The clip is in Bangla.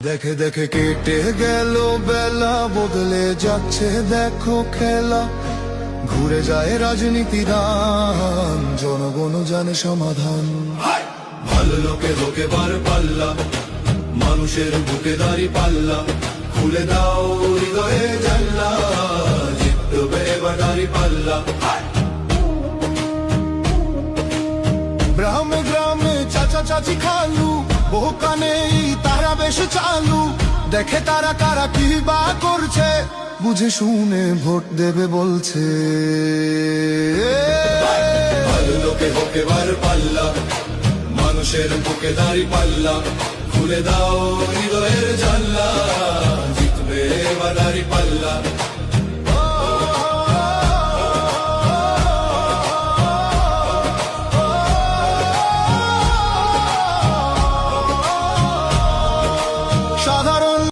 দেখে দেখে কেটে গেল বেলা, বদলে যাচ্ছে দেখো খেলা। ঘুরে যায় রাজনীতি রান, জনগণ জানে সমাধান। ভালো লোকে লোকে বার পাল্লা, মানুষের বুকে দাঁড়ি পাল্লা। খুলে দাও হৃদয়ে জানলা, জিতবে এবার দাঁড়ি পাল্লা। গ্রামে গ্রামে চাচা চাচি খালু, বহু কানে তারা বেশ চালু। দেখে তারা কারা কি বা করছে, বুঝে শুনে ভোট দেবে বলছে। ভালো লোকে হোকে বার পাল্লা, মানুষের বুকে দাঁড়ি পাল্লা। খুলে দাও হৃদয়ে